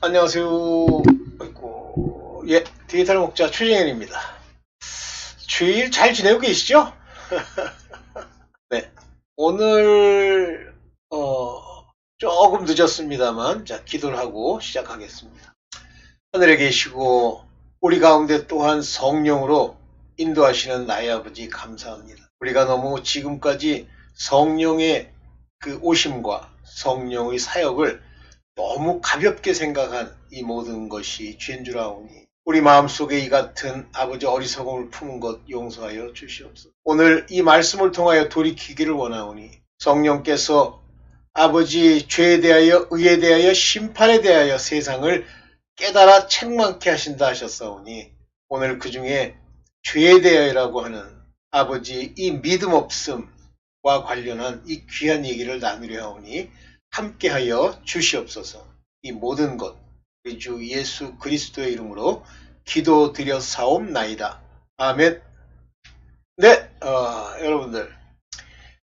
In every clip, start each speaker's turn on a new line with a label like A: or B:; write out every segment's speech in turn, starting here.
A: 안녕하세요. 아이고, 예, 디지털 목자 최정현입니다. 주일 잘 지내고 계시죠? 네. 오늘, 조금 늦었습니다만, 자, 기도를 하고 시작하겠습니다. 하늘에 계시고, 우리 가운데 또한 성령으로 인도하시는 나의 아버지 감사합니다. 우리가 너무 지금까지 성령의 그 오심과 성령의 사역을 너무 가볍게 생각한 이 모든 것이 죄인 줄 아오니 우리 마음속에 이 같은 아버지 어리석음을 품은 것 용서하여 주시옵소서. 오늘 이 말씀을 통하여 돌이키기를 원하오니 성령께서 아버지 죄에 대하여 의에 대하여 심판에 대하여 세상을 깨달아 책망케 하신다 하셨사오니 오늘 그 중에 죄에 대하여라고 하는 아버지 이 믿음 없음과 관련한 이 귀한 얘기를 나누려 하오니 함께하여 주시옵소서. 이 모든 것 우리 주 예수 그리스도의 이름으로 기도드렸사옵나이다. 아멘. 네, 여러분들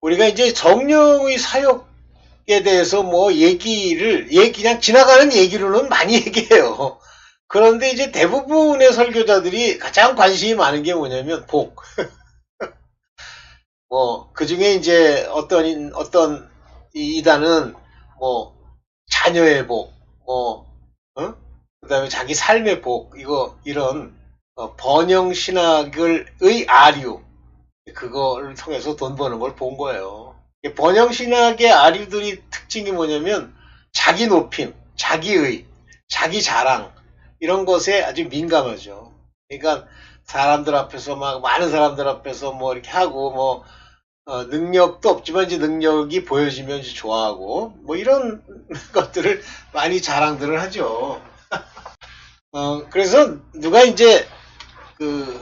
A: 우리가 이제 성령의 사역에 대해서 뭐 그냥 지나가는 얘기로는 많이 얘기해요. 그런데 이제 대부분의 설교자들이 가장 관심이 많은 게 뭐냐면 복. 그 중에 이제 어떤 이단은 뭐 자녀의 복, 그다음에 자기 삶의 복, 이런 번영 신학의 아류 그거를 통해서 돈 버는 걸 본 거예요. 번영 신학의 아류들이 특징이 뭐냐면 자기 높임, 자기의, 자기 자랑 이런 것에 아주 민감하죠. 그러니까 사람들 앞에서 많은 사람들 앞에서 뭐 이렇게 하고 능력도 없지만 이제 능력이 보여지면 이제 좋아하고 뭐 이런 것들을 많이 자랑들을 하죠. 그래서 누가 이제 그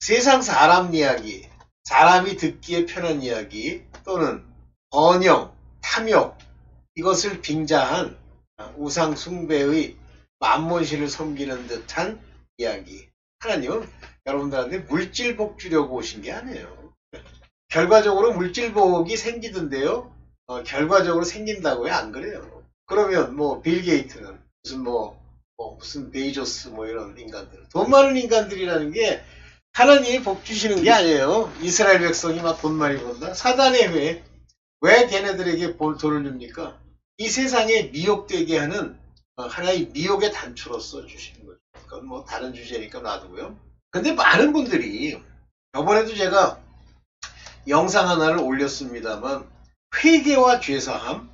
A: 세상 사람 이야기, 사람이 듣기에 편한 이야기 또는 번영, 탐욕 이것을 빙자한 우상 숭배의 만몬신을 섬기는 듯한 이야기. 하나님은 여러분들한테 물질복 주려고 오신 게 아니에요. 결과적으로 물질복이 생기던데요. 결과적으로 생긴다고요? 안 그래요. 그러면 뭐 빌 게이트는 무슨 베이조스 이런 인간들, 돈 많은 인간들이라는 게 하나님이 복 주시는 게 아니에요. 이스라엘 백성이 막 돈 많이 번다. 사단의 왜 걔네들에게 돈을 줍니까? 이 세상에 미혹되게 하는 하나의 미혹의 단초로서 주시는 거죠. 그건 뭐 다른 주제니까 놔두고요. 근데 많은 분들이 저번에도 제가 영상 하나를 올렸습니다만 회개와 죄사함,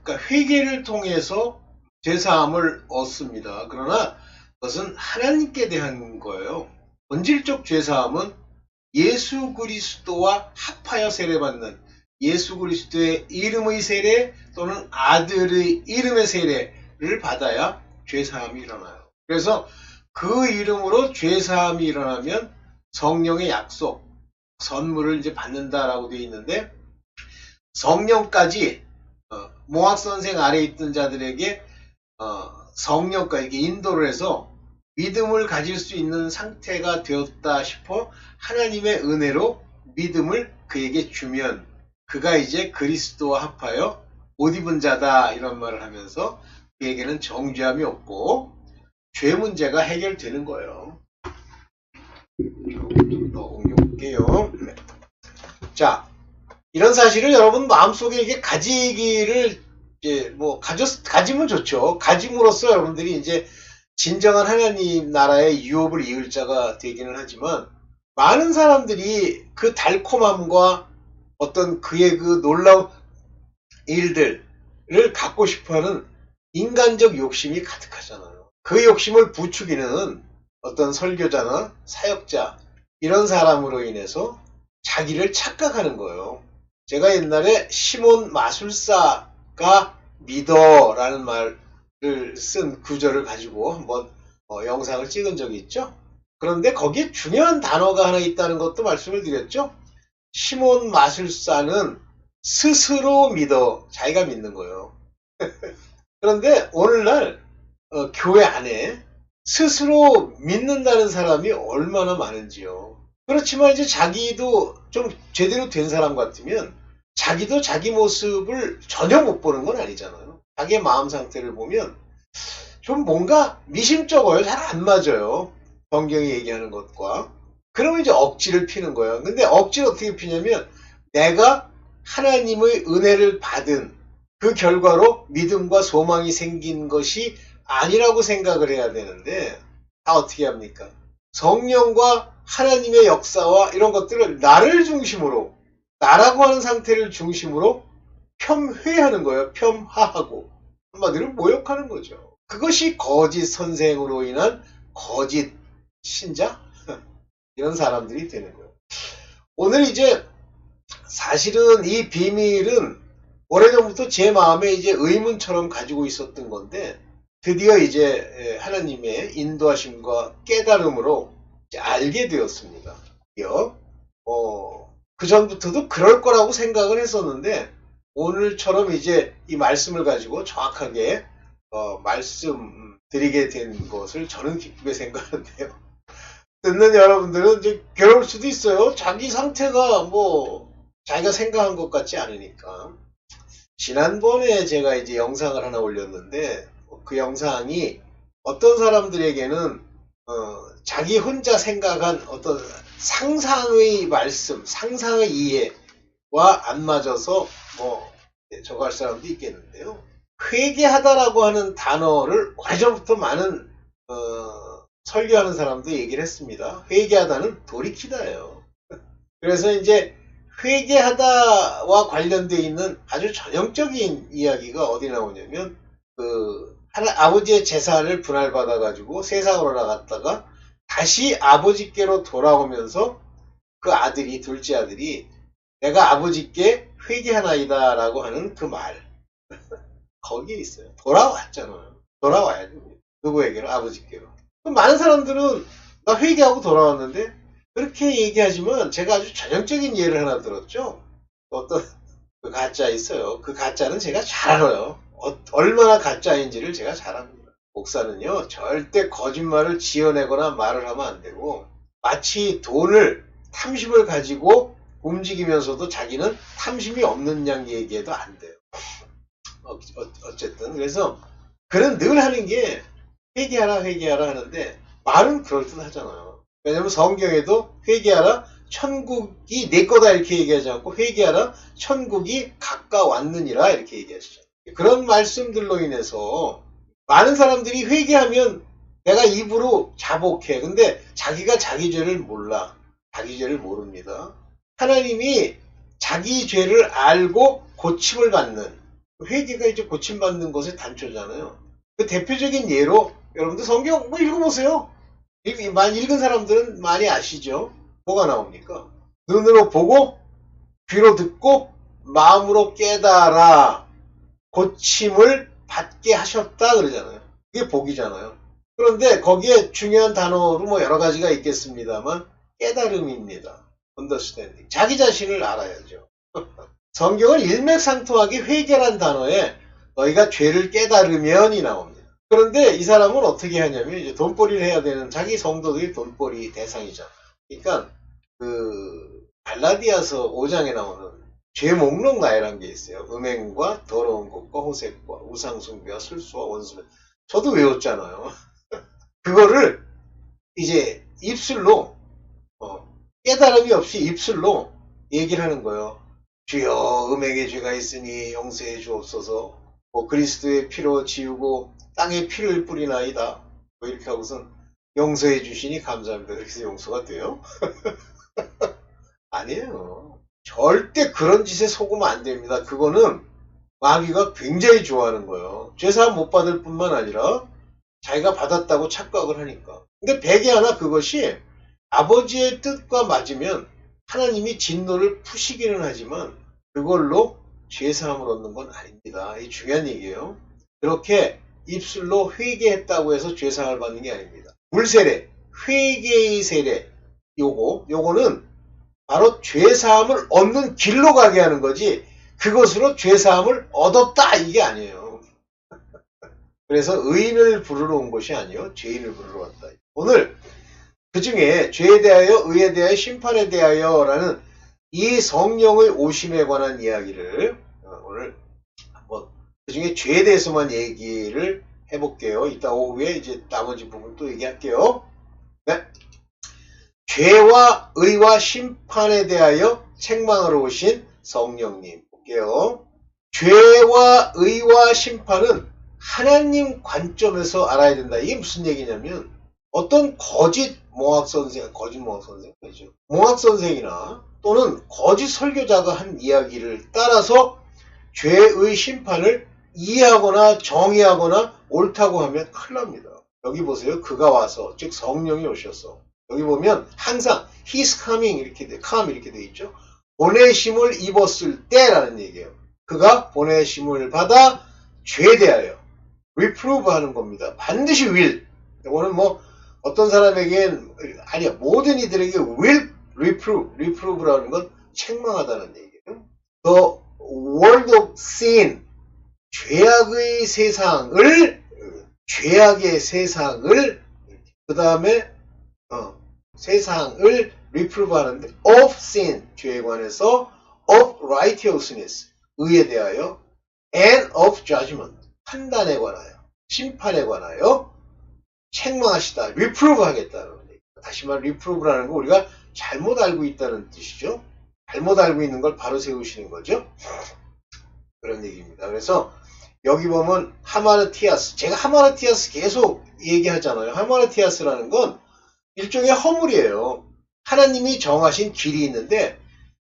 A: 그러니까 회개를 통해서 죄사함을 얻습니다. 그러나 그것은 하나님께 대한 거예요. 본질적 죄사함은 예수 그리스도와 합하여 세례받는 예수 그리스도의 이름의 세례 또는 아들의 이름의 세례를 받아야 죄사함이 일어나요. 그래서 그 이름으로 죄사함이 일어나면 성령의 약속, 선물을 이제 받는다라고 되어 있는데 성령까지 모학 선생 아래에 있던 자들에게 성령까지 인도를 해서 믿음을 가질 수 있는 상태가 되었다 싶어 하나님의 은혜로 믿음을 그에게 주면 그가 이제 그리스도와 합하여 옷 입은 자다 이런 말을 하면서 그에게는 정죄함이 없고 죄 문제가 해결되는 거예요. 좀 더 옮겨볼게요. 자, 이런 사실을 여러분 마음속에 이게 가지기를 이제 가지면 좋죠. 가짐으로써 여러분들이 이제 진정한 하나님 나라의 유업을 이을 자가 되기는 하지만 많은 사람들이 그 달콤함과 어떤 그의 그 놀라운 일들을 갖고 싶어하는 인간적 욕심이 가득하잖아요. 그 욕심을 부추기는 어떤 설교자나 사역자 이런 사람으로 인해서 자기를 착각하는 거예요. 제가 옛날에 시몬 마술사가 믿어라는 말을 쓴 구절을 가지고 한번 영상을 찍은 적이 있죠. 그런데 거기에 중요한 단어가 하나 있다는 것도 말씀을 드렸죠. 시몬 마술사는 스스로 믿어 자기가 믿는 거예요. 그런데 오늘날 교회 안에 스스로 믿는다는 사람이 얼마나 많은지요. 그렇지만 이제 자기도 좀 제대로 된 사람 같으면 자기도 자기 모습을 전혀 못 보는 건 아니잖아요. 자기의 마음 상태를 보면 좀 뭔가 미심쩍어요. 잘 안 맞아요. 성경이 얘기하는 것과. 그러면 이제 억지를 피는 거예요. 근데 억지를 어떻게 피냐면 내가 하나님의 은혜를 받은 그 결과로 믿음과 소망이 생긴 것이 아니라고 생각을 해야 되는데 다 어떻게 합니까? 성령과 하나님의 역사와 이런 것들을 나를 중심으로 나라고 하는 상태를 중심으로 폄훼하는 거예요. 폄하하고 한마디로 모욕하는 거죠. 그것이 거짓 선생으로 인한 거짓 신자? 이런 사람들이 되는 거예요. 오늘 이제 사실은 이 비밀은 오래전부터 제 마음에 이제 의문처럼 가지고 있었던 건데 드디어 이제 하나님의 인도하심과 깨달음으로 이제 알게 되었습니다. 그 전부터도 그럴 거라고 생각을 했었는데 오늘처럼 이제 이 말씀을 가지고 정확하게 말씀드리게 된 것을 저는 기쁘게 생각하는데요. 듣는 여러분들은 이제 괴로울 수도 있어요. 자기 상태가 뭐 자기가 생각한 것 같지 않으니까. 지난번에 제가 이제 영상을 하나 올렸는데 그 영상이 어떤 사람들에게는 자기 혼자 생각한 어떤 상상의 말씀, 상상의 이해와 안 맞아서 뭐 저거 할 사람도 있겠는데요. 회개하다라고 하는 단어를 오래전부터 많은 설교하는 사람도 얘기를 했습니다. 회개하다는 돌이키다예요. 그래서 이제 회개하다와 관련되어 있는 아주 전형적인 이야기가 어디 나오냐면 아버지의 제사를 분할받아 가지고 세상으로 나갔다가 다시 아버지께로 돌아오면서 그 아들이 둘째 아들이 내가 아버지께 회개하나이다 라고 하는 그 말 거기에 있어요. 돌아왔잖아요. 돌아와야죠. 누구에게로? 아버지께로. 많은 사람들은 나 회개하고 돌아왔는데 그렇게 얘기하지만 제가 아주 전형적인 예를 하나 들었죠. 어떤 그 가짜 있어요. 그 가짜는 제가 잘 알아요. 얼마나 가짜인지를 제가 잘 압니다. 목사는요 절대 거짓말을 지어내거나 말을 하면 안 되고 마치 탐심을 가지고 움직이면서도 자기는 탐심이 없는 양 얘기해도 안 돼요. 어쨌든 그래서 그는 늘 하는 게 회개하라 하는데 말은 그럴듯하잖아요. 왜냐면 성경에도 회개하라 천국이 내 거다 이렇게 얘기하지 않고 회개하라 천국이 가까웠느니라 이렇게 얘기하시죠. 그런 말씀들로 인해서 많은 사람들이 회개하면 내가 입으로 자복해. 근데 자기가 자기 죄를 몰라. 자기 죄를 모릅니다. 하나님이 자기 죄를 알고 고침을 받는 회개가 이제 고침받는 것의 단초잖아요. 그 대표적인 예로 여러분들 성경 뭐 읽어보세요. 많이 읽은 사람들은 많이 아시죠? 뭐가 나옵니까? 눈으로 보고 귀로 듣고 마음으로 깨달아 고침을 받게 하셨다 그러잖아요. 그게 복이잖아요. 그런데 거기에 중요한 단어로 뭐 여러 가지가 있겠습니다만 깨달음입니다. understanding. 자기 자신을 알아야죠. 성경은 일맥상통하게 회개란 단어에 너희가 죄를 깨달으면이 나옵니다. 그런데 이 사람은 어떻게 하냐면 이제 돈벌이를 해야 되는 자기 성도들이 돈벌이 대상이잖아요. 그러니까 갈라디아서 5장에 나오는 죄 목록 나열한 게 있어요. 음행과 더러운 것과 호색과 우상숭배와 술수와 원수배. 저도 외웠잖아요. 그거를 이제 입술로 깨달음이 없이 입술로 얘기를 하는 거예요. 주여 음행의 죄가 있으니 용서해 주옵소서. 그리스도의 피로 지우고 땅에 피를 뿌리나이다. 이렇게 하고선 용서해 주시니 감사합니다. 그렇게 해서 용서가 돼요? 아니에요. 절대 그런 짓에 속으면 안 됩니다. 그거는 마귀가 굉장히 좋아하는 거예요. 죄사함 못 받을 뿐만 아니라 자기가 받았다고 착각을 하니까. 근데 백이 그것이 아버지의 뜻과 맞으면 하나님이 진노를 푸시기는 하지만 그걸로 죄사함을 얻는 건 아닙니다. 이 중요한 얘기예요. 그렇게 입술로 회개했다고 해서 죄사함을 받는 게 아닙니다. 물세례, 회개의 세례, 요거는 바로 죄사함을 얻는 길로 가게 하는 거지 그것으로 죄사함을 얻었다 이게 아니에요. 그래서 의인을 부르러 온 것이 아니요 죄인을 부르러 왔다. 오늘 그 중에 죄에 대하여 의에 대하여 심판에 대하여라는 이 성령의 오심에 관한 이야기를 오늘 한번 그 중에 죄에 대해서만 얘기를 해볼게요. 이따 오후에 이제 나머지 부분 또 얘기할게요. 네. 죄와 의와 심판에 대하여 책망하러 오신 성령님 볼게요. 죄와 의와 심판은 하나님 관점에서 알아야 된다. 이게 무슨 얘기냐면 어떤 거짓 몽학 선생이죠. 몽학 선생이나 또는 거짓 설교자가 한 이야기를 따라서 죄의 심판을 이해하거나 정의하거나 옳다고 하면 큰일 납니다. 여기 보세요. 그가 와서, 즉 성령이 오셔서. 여기 보면 항상 He's coming 이렇게 돼 있죠. 보내심을 입었을 때라는 얘기예요. 그가 보내심을 받아 죄에 대하여 reprove 하는 겁니다. 반드시 will. 이거는 뭐 어떤 사람에겐 아니야 모든 이들에게 will reprove라는 건 책망하다는 얘기예요. The world of sin 죄악의 세상을 그 다음에 세상을 reprove 하는데 of sin 죄에 관해서 of righteousness 의에 대하여 and of judgment 판단에 관하여 심판에 관하여 책망하시다 reprove 하겠다는 얘기. 다시 말해 reprove라는 거 우리가 잘못 알고 있다는 뜻이죠. 잘못 알고 있는 걸 바로 세우시는 거죠. 그런 얘기입니다. 그래서 여기 보면 하마르티아스 제가 하마르티아스 계속 얘기하잖아요. 하마르티아스라는 건 일종의 허물이에요. 하나님이 정하신 길이 있는데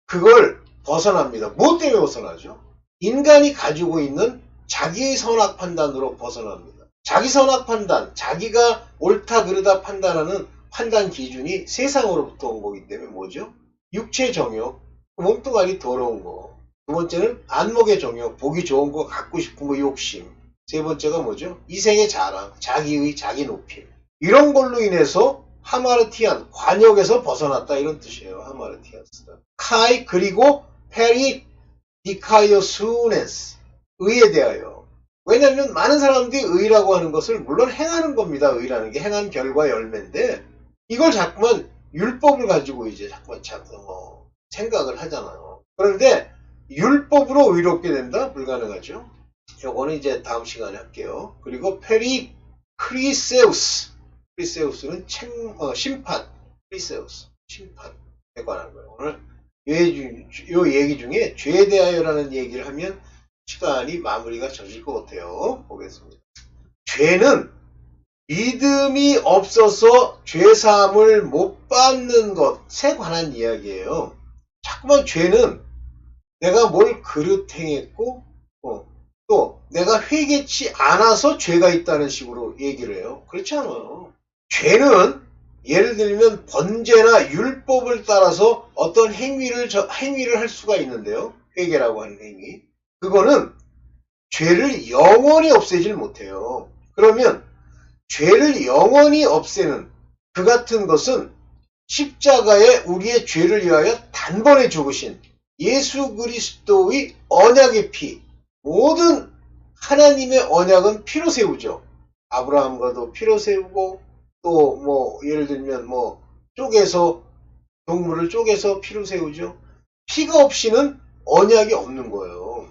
A: 그걸 벗어납니다. 무엇 때문에 벗어나죠? 인간이 가지고 있는 자기의 선악 판단으로 벗어납니다. 자기 선악 판단, 자기가 옳다 그르다 판단하는 판단 기준이 세상으로부터 온 거기 때문에 뭐죠? 육체 정욕, 몸뚱아리 더러운 거. 두 번째는 안목의 정욕, 보기 좋은 거, 갖고 싶은 거, 욕심. 세 번째가 뭐죠? 이생의 자랑, 자기의 자기 높임. 이런 걸로 인해서 하마르티안, 관역에서 벗어났다 이런 뜻이에요. 하마르티아스다. 카이 그리고 페리 디카이오수네스 의에 대하여. 왜냐하면 많은 사람들이 의라고 하는 것을 물론 행하는 겁니다. 의라는 게 행한 결과 열매인데 이걸 자꾸만 율법을 가지고 이제 자꾸만 생각을 하잖아요. 그런데 율법으로 의롭게 된다? 불가능하죠. 요거는 이제 다음 시간에 할게요. 그리고 크리세우스는 심판, 크리세우스, 심판에 관한 거예요. 오늘 요 얘기 중에 죄에 대하여라는 얘기를 하면 시간이 마무리가 젖을 것 같아요. 보겠습니다. 죄는 믿음이 없어서 죄사함을 못 받는 것에 관한 이야기예요. 자꾸만 죄는 내가 뭘 그릇행했고 또 내가 회개치 않아서 죄가 있다는 식으로 얘기를 해요. 그렇지 않아요. 죄는 예를 들면 번제나 율법을 따라서 어떤 행위를 할 수가 있는데요. 회개라고 하는 행위. 그거는 죄를 영원히 없애질 못해요. 그러면 죄를 영원히 없애는 그 같은 것은 십자가에 우리의 죄를 위하여 단번에 죽으신 예수 그리스도의 언약의 피, 모든 하나님의 언약은 피로 세우죠. 아브라함과도 피로 세우고 또 뭐 예를 들면 뭐 동물을 쪼개서 피로 세우죠. 피가 없이는 언약이 없는 거예요.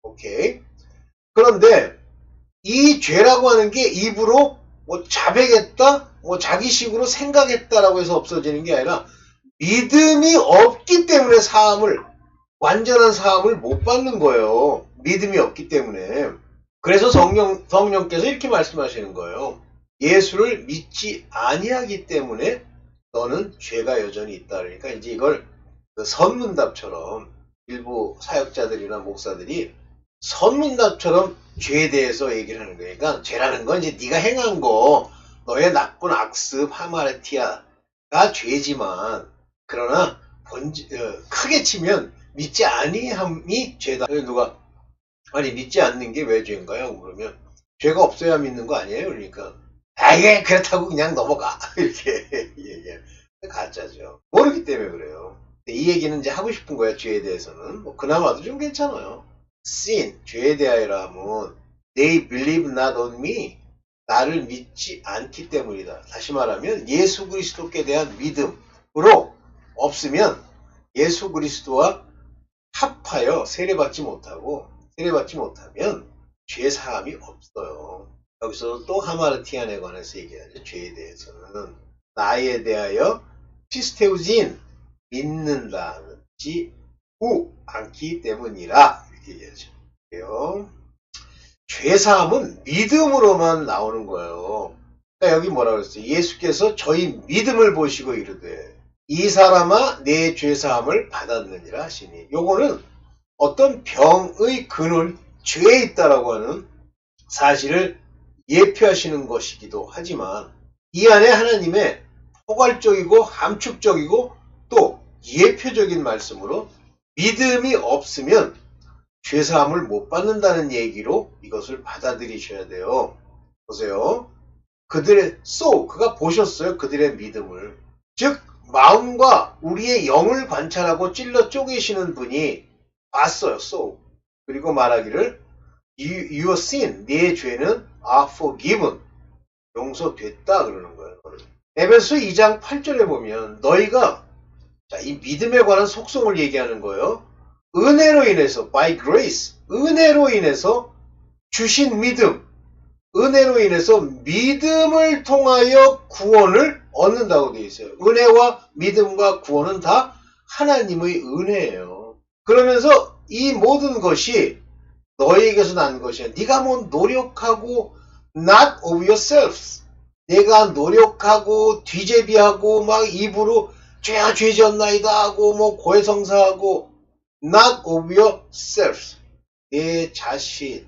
A: 오케이. 그런데 이 죄라고 하는 게 입으로 뭐 자백했다, 뭐 자기식으로 생각했다라고 해서 없어지는 게 아니라 믿음이 없기 때문에 완전한 사함을 못 받는 거예요. 믿음이 없기 때문에. 그래서 성령께서 이렇게 말씀하시는 거예요. 예수를 믿지 아니하기 때문에 너는 죄가 여전히 있다. 그러니까 이제 이걸 그 선문답처럼 일부 사역자들이나 목사들이 선문답처럼 죄에 대해서 얘기를 하는 거예요. 그러니까 죄라는 건 이제 네가 행한 거, 너의 나쁜 악습, 하마르티아가 죄지만 그러나 크게 치면 믿지 아니함이 죄다. 누가 아니 믿지 않는 게 왜 죄인가요? 그러면 죄가 없어야 믿는 거 아니에요? 그러니까 이게 그렇다고 그냥 넘어가 이렇게 얘기해요. 가짜죠. 모르기 때문에 그래요. 이 얘기는 이제 하고 싶은 거야. 죄에 대해서는 뭐 그나마도 좀 괜찮아요. sin 죄에 대하여라 하면 they believe not on me 나를 믿지 않기 때문이다. 다시 말하면 예수 그리스도께 대한 믿음으로 없으면 예수 그리스도와 합하여 세례받지 못하면 죄사함이 없어요. 여기서 또 하마르티안에 관해서 얘기하죠. 죄에 대해서는 나에 대하여 피스테우진 믿는다지 않기 때문이라 이렇게 얘기하죠. 죄사함은 믿음으로만 나오는 거예요. 그러니까 여기 뭐라고 그랬어요? 예수께서 저희 믿음을 보시고 이르되 이 사람아 내 죄사함을 받았느니라 하시니, 요거는 어떤 병의 근원, 죄에 있다라고 하는 사실을 예표하시는 것이기도 하지만 이 안에 하나님의 포괄적이고 함축적이고 또 예표적인 말씀으로 믿음이 없으면 죄사함을 못 받는다는 얘기로 이것을 받아들이셔야 돼요. 보세요. 그들의 그가 보셨어요. 그들의 믿음을. 즉 마음과 우리의 영을 관찰하고 찔러 쪼개시는 분이 봤어요. 그리고 말하기를 Your sin, 네 죄는 are forgiven, 용서됐다 그러는 거예요. 에베소 2장 8절에 보면 너희가, 이 믿음에 관한 속성을 얘기하는 거예요. 은혜로 인해서, by grace, 은혜로 인해서 주신 믿음, 은혜로 인해서 믿음을 통하여 구원을 얻는다고 되어 있어요. 은혜와 믿음과 구원은 다 하나님의 은혜예요. 그러면서 이 모든 것이 너희에게서 난 것이야. 네가 뭐 노력하고 not of yourselves, 내가 노력하고 뒤제비하고 막 입으로 죄야 죄지었나이다 하고 뭐 고해성사하고 not of yourselves, 내 자신으로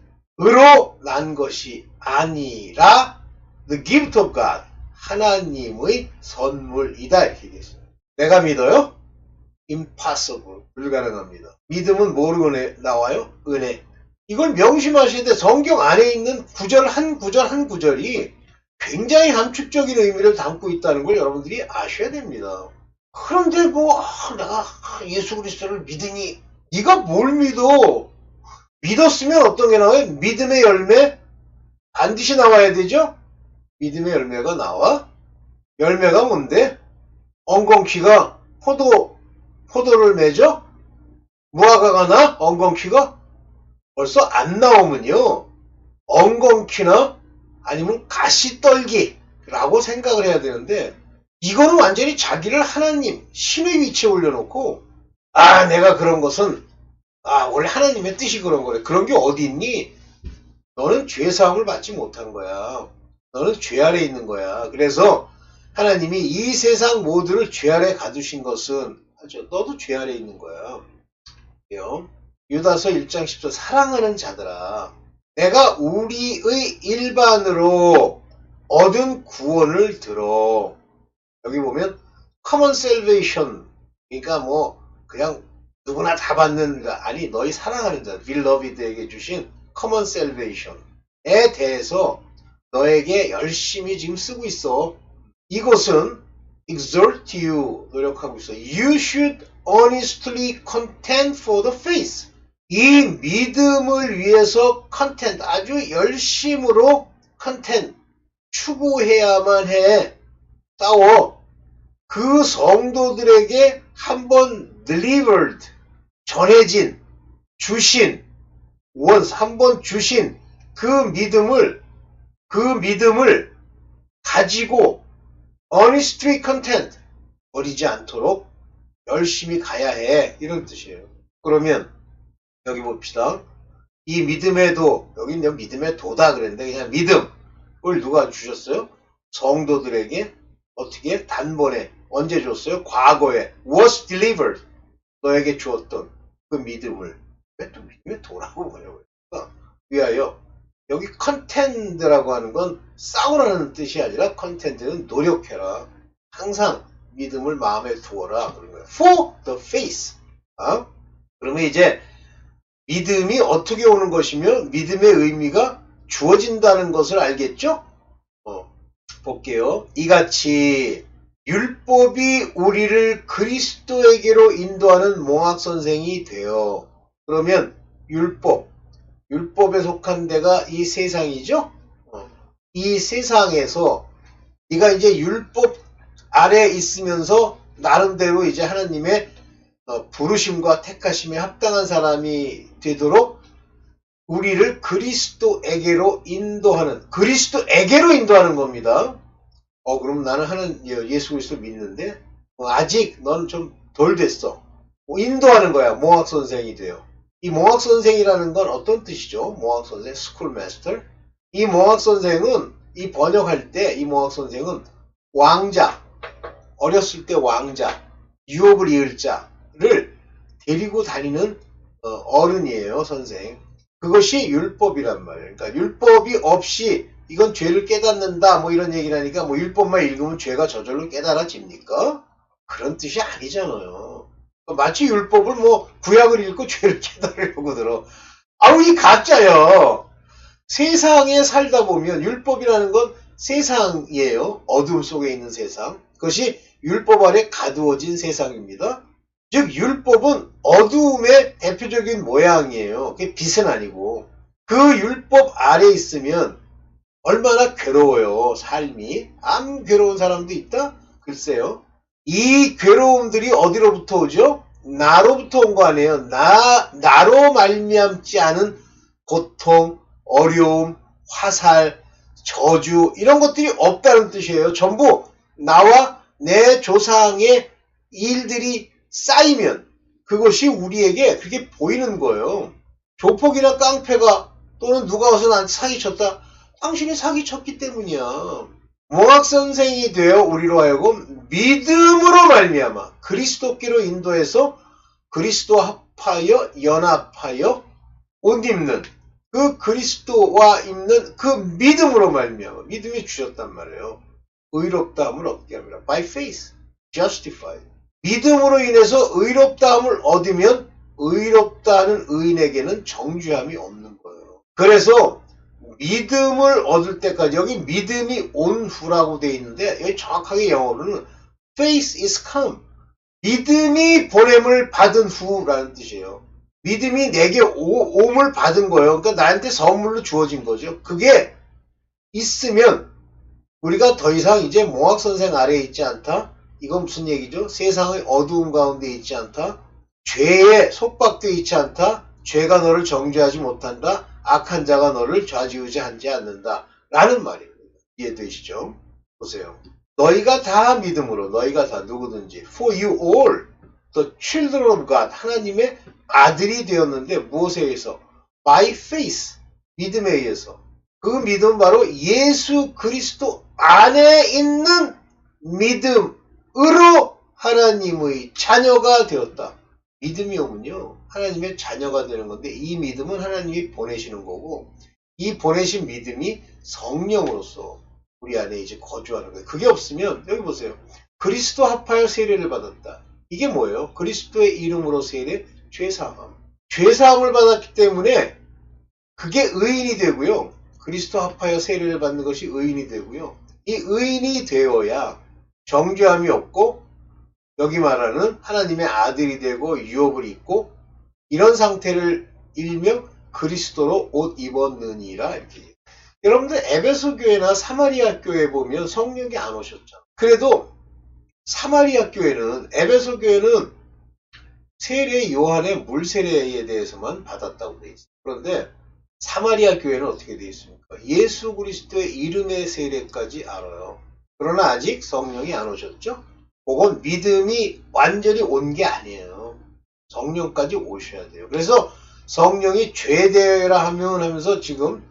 A: 난 것이 아니라 the gift of God, 하나님의 선물이다 이렇게 얘기했어요. 내가 믿어요? impossible, 불가능합니다. 믿음은 뭐로 나와요? 은혜. 이걸 명심하셔야 돼. 성경 안에 있는 구절 한 구절이 굉장히 함축적인 의미를 담고 있다는 걸 여러분들이 아셔야 됩니다. 그런데 내가 예수 그리스도를 믿으니, 네가 뭘 믿어? 믿었으면 어떤 게 나와요? 믿음의 열매 반드시 나와야 되죠? 믿음의 열매가 나와? 열매가 뭔데? 엉겅퀴가 포도를 맺어? 무화과가 나? 엉겅퀴가? 벌써 안 나오면요, 엉겅퀴나 아니면 가시떨기라고 생각을 해야 되는데, 이거는 완전히 자기를 하나님, 신의 위치에 올려놓고, 내가 그런 것은 원래 하나님의 뜻이 그런 거래. 그런 게 어디 있니? 너는 죄사함을 받지 못한 거야. 너는 죄 아래 있는 거야. 그래서 하나님이 이 세상 모두를 죄 아래 가두신 것은, 너도 죄 아래 있는 거야. 유다서 1장 10절, 사랑하는 자들아, 내가 우리의 일반으로 얻은 구원을 들어. 여기 보면 common salvation, 그러니까 그냥 누구나 다 받는, 아니 너희 사랑하는 자, beloved에게 주신 common salvation에 대해서 너에게 열심히 지금 쓰고 있어. 이것은 exhort you, 노력하고 있어. You should honestly contend for the faith. 이 믿음을 위해서 컨텐트, 아주 열심으로 컨텐트, 추구해야만 해. 싸워. 그 성도들에게 한번 delivered, 전해진, 주신, 한번 주신 그 믿음을 가지고 honestly content, 버리지 않도록 열심히 가야 해. 이런 뜻이에요. 그러면 여기 봅시다. 이 믿음의 도, 여기는 믿음의 도다 그랬는데 그냥 믿음을 누가 주셨어요? 성도들에게 어떻게? 단번에. 언제 줬어요? 과거에. was delivered, 너에게 주었던 그 믿음을. 왜 또 믿음의 도라고 뭐냐고. 위하여. 여기 content라고 하는 건 싸우라는 뜻이 아니라 content는 노력해라. 항상 믿음을 마음에 두어라. 그런 거예요. for the faith. 그러면 이제 믿음이 어떻게 오는 것이며 믿음의 의미가 주어진다는 것을 알겠죠? 볼게요. 이같이 율법이 우리를 그리스도에게로 인도하는 몽학선생이 되어. 그러면 율법에 속한 데가 이 세상이죠? 이 세상에서 네가 이제 율법 아래 있으면서 나름대로 이제 하나님의 부르심과 택하심에 합당한 사람이 되도록 우리를 그리스도에게로 인도하는, 그리스도에게로 인도하는 겁니다. 그럼 나는 예수 그리스도 믿는데 아직 넌 좀 덜 됐어. 인도하는 거야. 몽학 선생이 돼요. 이 몽학 선생이라는 건 어떤 뜻이죠? 몽학 선생, 스쿨 마스터. 이 몽학 선생은 이 번역할 때 이 몽학 선생은 왕자, 어렸을 때 왕자, 유업을 이을 자를 데리고 다니는 어른이에요, 선생. 그것이 율법이란 말이에요. 그러니까 율법이 없이 이건 죄를 깨닫는다 뭐 이런 얘기를 하니까 뭐 율법만 읽으면 죄가 저절로 깨달아집니까? 그런 뜻이 아니잖아요. 마치 율법을 뭐 구약을 읽고 죄를 깨달으려고 들어. 아우 이 가짜요. 세상에 살다 보면 율법이라는 건 세상이에요. 어둠 속에 있는 세상. 그것이 율법 아래 가두어진 세상입니다. 즉 율법은 어두움의 대표적인 모양이에요. 그게 빛은 아니고. 그 율법 아래 있으면 얼마나 괴로워요. 삶이. 안 괴로운 사람도 있다? 글쎄요. 이 괴로움들이 어디로부터 오죠? 나로부터 온 거 아니에요. 나로 말미암지 않은 고통, 어려움, 화살, 저주 이런 것들이 없다는 뜻이에요. 전부 나와 내 조상의 일들이 쌓이면 그것이 우리에게 그렇게 보이는 거예요. 조폭이나 깡패가 또는 누가 와서 나한테 사기쳤다. 당신이 사기쳤기 때문이야. 몽학 선생이 되어 우리로 하여금 믿음으로 말미암아 그리스도께로 인도해서 그리스도와 합하여 연합하여 옷 입는 그 그리스도와 입는 그 믿음으로 말미암아 믿음이 주셨단 말이에요. 의롭다함을 얻게 합니다. By faith, justified. 믿음으로 인해서 의롭다함을 얻으면 의롭다는 의인에게는 정죄함이 없는 거예요. 그래서 믿음을 얻을 때까지 여기 믿음이 온 후라고 되어 있는데 여기 정확하게 영어로는 faith is come. 믿음이 보냄을 받은 후라는 뜻이에요. 믿음이 내게 옴을 받은 거예요. 그러니까 나한테 선물로 주어진 거죠. 그게 있으면 우리가 더 이상 이제 몽학 선생 아래에 있지 않다. 이건 무슨 얘기죠? 세상의 어두움 가운데 있지 않다. 죄에 속박되어 있지 않다. 죄가 너를 정죄하지 못한다. 악한 자가 너를 좌지우지하지 않는다. 라는 말입니다. 이해되시죠? 보세요. 너희가 다 믿음으로, 너희가 다 누구든지, for you all, the children of God, 하나님의 아들이 되었는데 무엇에 의해서? by faith, 믿음에 의해서. 그 믿음은 바로 예수 그리스도 안에 있는 믿음으로 하나님의 자녀가 되었다. 믿음이 오면요. 하나님의 자녀가 되는 건데 이 믿음은 하나님이 보내시는 거고 이 보내신 믿음이 성령으로서 우리 안에 이제 거주하는 거예요. 그게 없으면 여기 보세요. 그리스도 합하여 세례를 받았다. 이게 뭐예요? 그리스도의 이름으로 세례, 죄사함. 죄사함을 받았기 때문에 그게 의인이 되고요. 그리스도 합하여 세례를 받는 것이 의인이 되고요. 이 의인이 되어야 정죄함이 없고 여기 말하는 하나님의 아들이 되고 유업을 입고 이런 상태를 일명 그리스도로 옷 입었느니라 이렇게. 여러분들 에베소 교회나 사마리아 교회 보면 성령이 안 오셨잖아요. 그래도 사마리아 교회는 에베소 교회는 세례 요한의 물 세례에 대해서만 받았다고 돼 있어요. 그런데 사마리아 교회는 어떻게 되어 있습니까? 예수 그리스도의 이름의 세례까지 알아요. 그러나 아직 성령이 안 오셨죠? 그건 믿음이 완전히 온 게 아니에요. 성령까지 오셔야 돼요. 그래서 성령이 죄되어라 하면 하면서 지금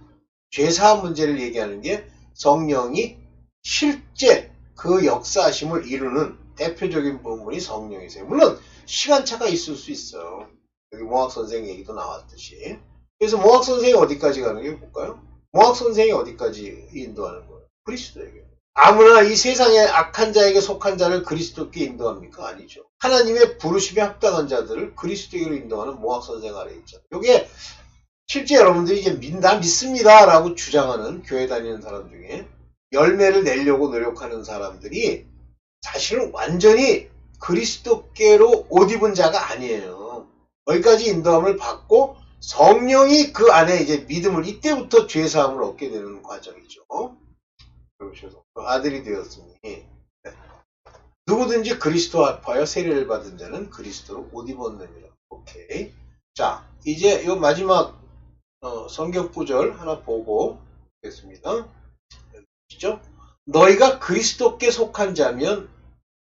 A: 죄사함 문제를 얘기하는 게 성령이 실제 그 역사하심을 이루는 대표적인 부분이 성령이세요. 물론 시간차가 있을 수 있어요. 여기 몽학 선생 얘기도 나왔듯이. 그래서 몽학 선생이 어디까지 가는 게 볼까요? 몽학 선생이 어디까지 인도하는 거예요? 그리스도에게. 아무나 이 세상의 악한 자에게 속한 자를 그리스도께 인도합니까? 아니죠. 하나님의 부르심에 합당한 자들을 그리스도에게로 인도하는 몽학 선생 아래 있잖아요. 이게 실제 여러분들이 이제 나 믿습니다 라고 주장하는 교회 다니는 사람 중에 열매를 내려고 노력하는 사람들이 사실은 완전히 그리스도께로 옷 입은 자가 아니에요. 거기까지 인도함을 받고 성령이 그 안에 이제 믿음을 이때부터 죄사함을 얻게 되는 과정이죠. 그러셔서 아들이 되었으니 누구든지 그리스도 합하여 세례를 받은 자는 그리스도로 옷 입었느니라. 오케이. 자, 이제 요 마지막 성경 구절 하나 보고 있겠습니다. 보시죠. 너희가 그리스도께 속한 자면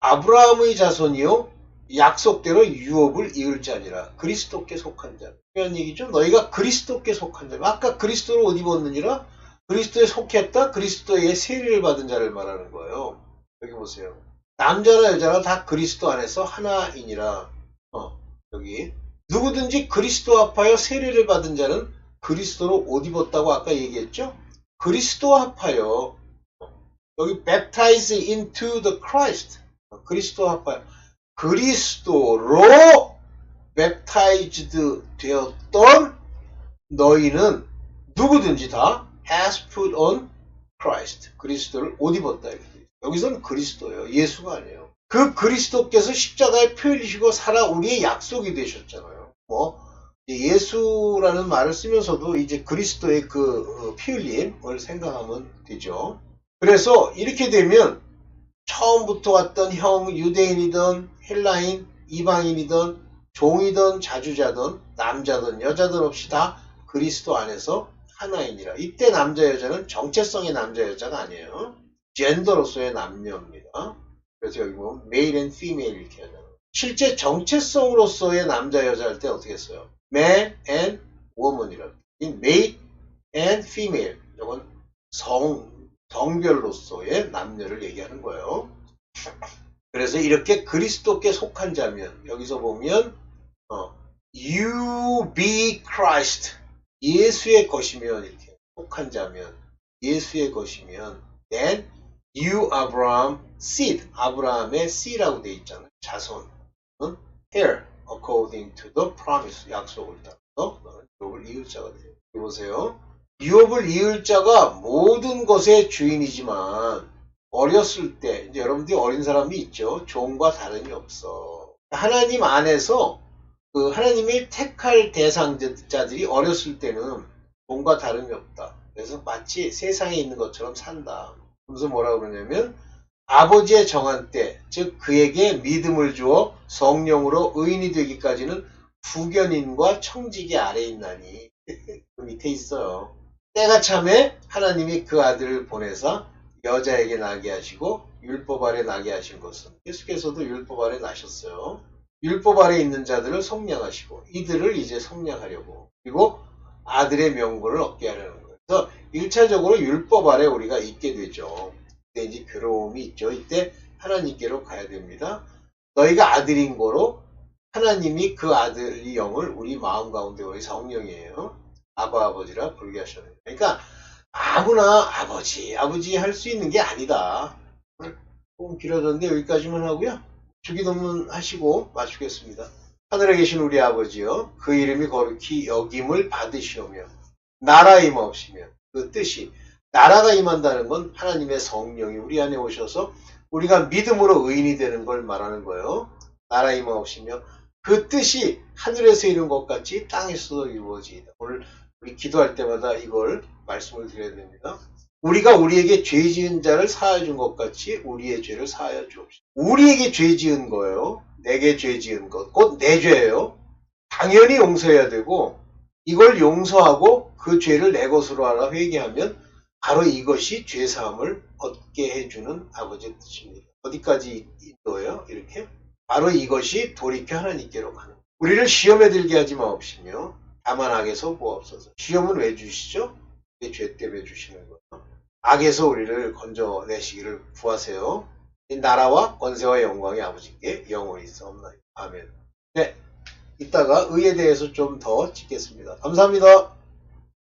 A: 아브라함의 자손이요 약속대로 유업을 이을 자니라. 그리스도께 속한 자. 그런 얘기죠. 너희가 그리스도께 속한 자. 아까 그리스도를 옷 입었느니라. 그리스도에 속했다. 그리스도의 세례를 받은 자를 말하는 거예요. 여기 보세요. 남자나 여자나 다 그리스도 안에서 하나이니라. 여기 누구든지 그리스도 합하여 세례를 받은 자는 그리스도로 옷 입었다고 아까 얘기했죠. 그리스도 합하여 여기 baptize into the Christ. 그리스도 합하여 그리스도로 baptized 되었던 너희는 누구든지 다 has put on Christ. 그리스도를 옷 입었다. 여기서는 그리스도예요. 예수가 아니에요. 그 그리스도께서 십자가에 피 흘리시고 살아 우리의 약속이 되셨잖아요. 예수라는 말을 쓰면서도 이제 그리스도의 그 피 흘림을 생각하면 되죠. 그래서 이렇게 되면 처음부터 왔던 형, 유대인이든 헬라인, 이방인이든 종이든 자주자든 남자든 여자든 없이 다 그리스도 안에서 하나이니라. 이때 남자 여자는 정체성의 남자 여자가 아니에요. 젠더로서의 남녀입니다. 그래서 여기 보면 male and female 이렇게 하잖아요. 실제 정체성으로서의 남자 여자 할 때 어떻게 써요? man and woman이라고. male and female. 이건 성별로서의 남녀를 얘기하는 거예요. 그래서 이렇게 그리스도께 속한 자면 여기서 보면 you be Christ 예수의 것이면 이렇게 속한 자면 예수의 것이면 then you Abraham seed 아브라함의 seed라고 되어 있잖아요. 자손 heir according to the promise 약속을 따라서 유업을 이을 자가 돼요. 보세요. 유업을 이을 자가 모든 것의 주인이지만 어렸을 때 이제 여러분들이 어린 사람이 있죠. 종과 다름이 없어. 하나님 안에서 그 하나님의 택할 대상자들이 어렸을 때는 종과 다름이 없다. 그래서 마치 세상에 있는 것처럼 산다. 그래서 뭐라고 그러냐면 아버지의 정한 때, 즉 그에게 믿음을 주어 성령으로 의인이 되기까지는 후견인과 청지기 아래에 있나니 그 밑에 있어요. 때가 참에 하나님이 그 아들을 보내사 여자에게 나게 하시고 율법 아래 나게 하신 것은 예수께서도 율법 아래 나셨어요. 율법 아래 있는 자들을 속량하시고 이들을 이제 속량하려고 그리고 아들의 명분을 얻게 하려는 거예요. 그래서 1차적으로 율법 아래 우리가 있게 되죠. 그때 이제 괴로움이 있죠. 이때 하나님께로 가야 됩니다. 너희가 아들인 거로 하나님이 그 아들의 영을 우리 마음 가운데 우리 성령이에요. 아버지라 부르게 하셨는데 그러니까 아무나 아버지 할 수 있는 게 아니다. 조금 길어졌는데 여기까지만 하고요. 주기도문 하시고 마치겠습니다. 하늘에 계신 우리 아버지여 그 이름이 거룩히 여김을 받으시오며 나라 임하옵시며 그 뜻이 나라가 임한다는 건 하나님의 성령이 우리 안에 오셔서 우리가 믿음으로 의인이 되는 걸 말하는 거예요. 나라 임하옵시며 그 뜻이 하늘에서 이룬 것 같이 땅에서도 이루어지이다. 오늘 우리 기도할 때마다 이걸 말씀을 드려야 됩니다. 우리가 우리에게 죄 지은 자를 사하여 준 것 같이 우리의 죄를 사하여 주옵시다. 우리에게 죄 지은 거예요. 내게 죄 지은 것. 곧 내 죄예요. 당연히 용서해야 되고 이걸 용서하고 그 죄를 내 것으로 알아 회개하면 바로 이것이 죄사함을 얻게 해주는 아버지의 뜻입니다. 어디까지 인도예요? 이렇게? 바로 이것이 돌이켜 하나님께로 가는. 우리를 시험에 들게 하지 마옵시며 다만 악에서 보옵소서. 시험은 왜 주시죠? 죄 때문에 주시는 거예요. 악에서 우리를 건져내시기를 구하세요. 이 나라와 권세와 영광이 아버지께 영원히 있사옵나이다. 아멘. 네, 이따가 의에 대해서 좀 더 짚겠습니다. 감사합니다.